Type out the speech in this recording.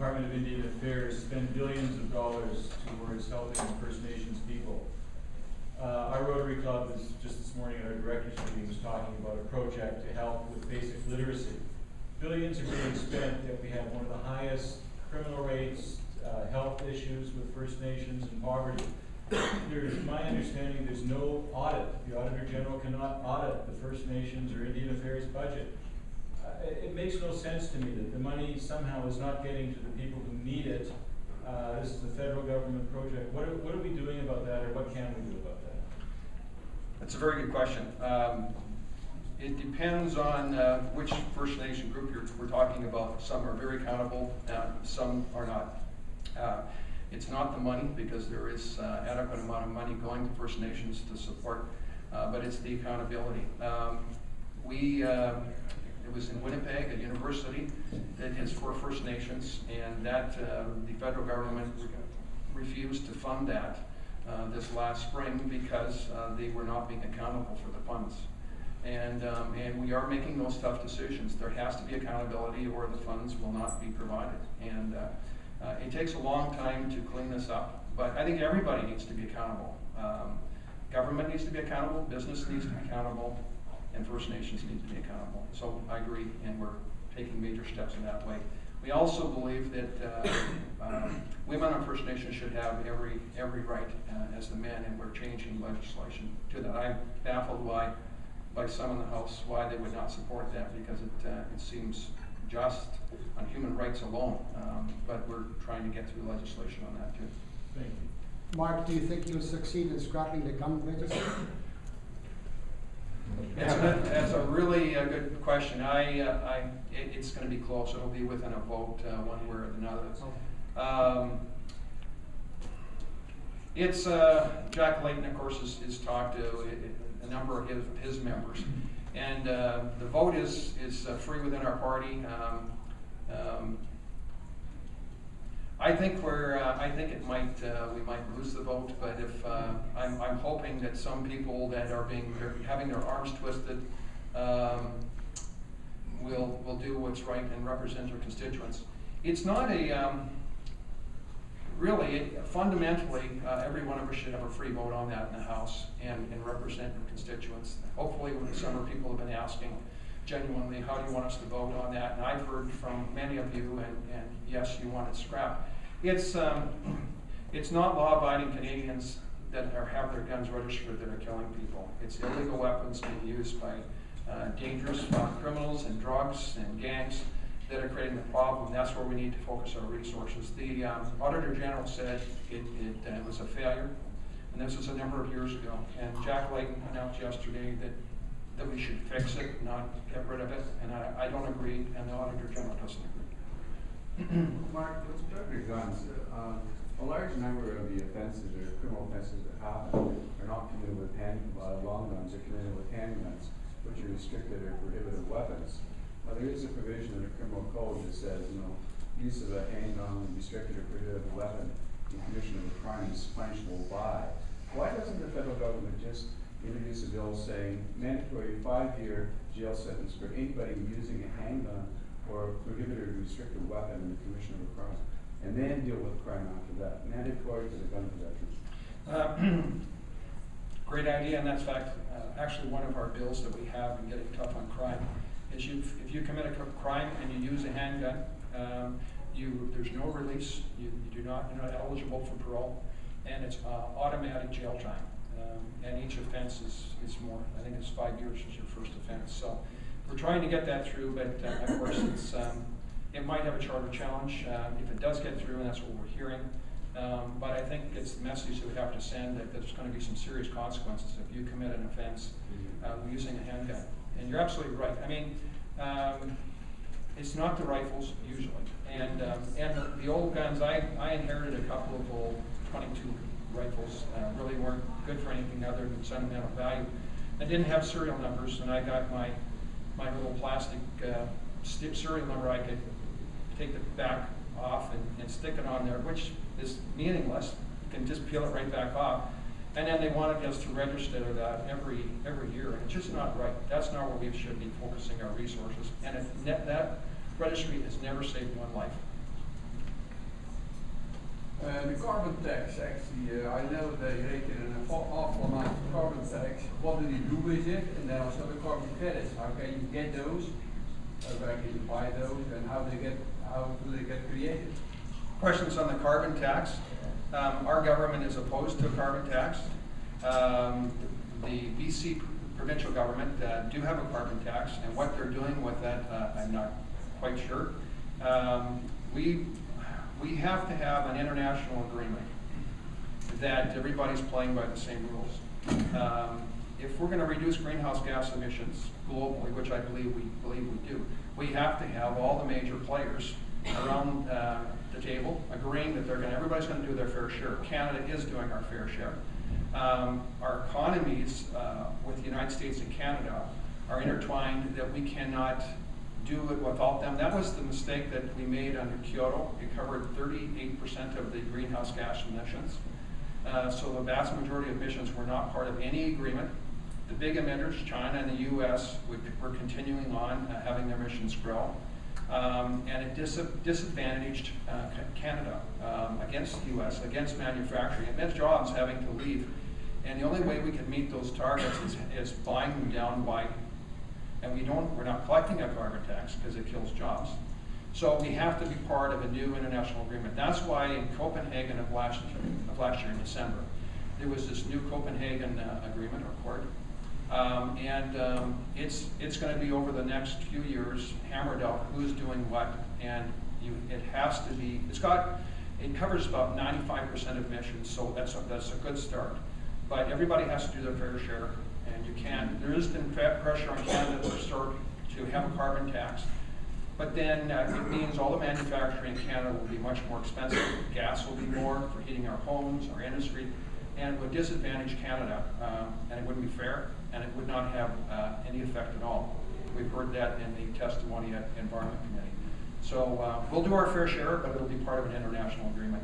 Department of Indian Affairs spend billions of dollars towards helping First Nations people. Our Rotary Club is just this morning at our directors meeting was talking about a project to help with basic literacy. Billions are being spent, yet we have one of the highest criminal rates, health issues with First Nations, and poverty. There's my understanding there's no audit. The Auditor General cannot audit the First Nations or Indian Affairs budget. It makes no sense to me that the money somehow is not getting to the people who need it. This is a federal government project. What are we doing about that, or what can we do about that? That's a very good question. It depends on which First Nation group we're talking about. Some are very accountable, some are not. It's not the money, because there is adequate amount of money going to First Nations to support, but it's the accountability. It was in Winnipeg, a university that is for First Nations, and that the federal government refused to fund that this last spring because they were not being accountable for the funds. And we are making those tough decisions. There has to be accountability, or the funds will not be provided. And it takes a long time to clean this up, but I think everybody needs to be accountable. Government needs to be accountable, business needs to be accountable, and First Nations need to be accountable. So I agree, and we're taking major steps in that way. We also believe that women on First Nations should have every right as the men, and we're changing legislation to that. I'm baffled by some in the House why they would not support that, because it seems just on human rights alone, but we're trying to get through legislation on that too. Thank you. Mark, do you think you'll succeed in scrapping the gun legislation? That's a really good question. It's going to be close. It'll be within a vote, one way or another. It's Jack Layton, of course, has talked to a number of his members, and the vote is free within our party. I think it might we might lose the vote, but if I'm hoping that some people that are having their arms twisted will do what's right and represent their constituents. It's not really fundamentally every one of us should have a free vote on that in the House and represent your constituents. Hopefully, when the summer people have been asking genuinely, how do you want us to vote on that? And I've heard from many of you, and yes, you want it scrapped. It's not law-abiding Canadians that have their guns registered that are killing people. It's illegal weapons being used by dangerous criminals and drugs and gangs that are creating the problem. That's where we need to focus our resources. The Auditor General said it was a failure, and this was a number of years ago. And Jack Layton announced yesterday that we should fix it, not get rid of it. And I don't agree, and the Auditor General doesn't agree. Mark, with respect to guns, a large number of the offenses or criminal offenses that happen are not committed with long guns, are committed with handguns, which are restricted or prohibited weapons. Now, there is a provision in the criminal code that says, use of a handgun, restricted or prohibited weapon in commission of a crime is punishable by. Why doesn't the federal government just introduce a bill saying mandatory 5-year jail sentence for anybody using a handgun or prohibited or restricted weapon in the commission of a crime, and then deal with crime after that, mandatory for the gun possession? Great idea, and that's actually one of our bills that we have in getting tough on crime. Is if you commit a crime and you use a handgun, there's no release. You're not eligible for parole, and it's automatic jail time. And each offense is more. I think it's 5 years is your first offense. So we're trying to get that through, but of course it might have a charter challenge if it does get through, and that's what we're hearing. But I think it's the message that we have to send that there's going to be some serious consequences if you commit an offense using a handgun. And you're absolutely right. I mean, it's not the rifles usually, and the old guns. I inherited a couple of old 22 rifles. Really weren't good for anything other than sentimental value. I didn't have serial numbers, and I got my little plastic serial number. I could take the back off and stick it on there, which is meaningless. You can just peel it right back off. And then they wanted us to register that every year, and it's just not right. That's not where we should be focusing our resources. And that registry has never saved one life. The carbon tax, actually, I know they rake in an awful amount of carbon tax. What do you do with it? And then also the carbon credits. How can you get those? Where can you buy those? And how do they get created? Questions on the carbon tax? Our government is opposed to a carbon tax. The BC provincial government do have a carbon tax, and what they're doing with that, I'm not quite sure. We have to have an international agreement that everybody's playing by the same rules. If we're going to reduce greenhouse gas emissions globally, which I believe we do, we have to have all the major players around the table agreeing that everybody's going to do their fair share. Canada is doing our fair share. Our economies with the United States and Canada are intertwined, that we cannot do it without them. That was the mistake that we made under Kyoto. It covered 38% of the greenhouse gas emissions. So the vast majority of emissions were not part of any agreement. The big emitters, China and the US, were continuing on having their emissions grow. And it disadvantaged Canada against the US, against manufacturing. It meant jobs having to leave. And the only way we can meet those targets is buying them down by, and we're not collecting a carbon tax because it kills jobs. So we have to be part of a new international agreement. That's why in Copenhagen of last year in December, there was this new Copenhagen agreement or accord. It's going to be over the next few years hammered out who's doing what, and it has to be. It covers about 95% of emissions, so that's a good start. But everybody has to do their fair share, and you can't. There has been pressure on Canada to have a carbon tax, but then it means all the manufacturing in Canada will be much more expensive. Gas will be more for heating our homes, our industry, and it would disadvantage Canada, and it wouldn't be fair, and it would not have any effect at all. We've heard that in the testimony at Environment Committee. So we'll do our fair share, but it'll be part of an international agreement.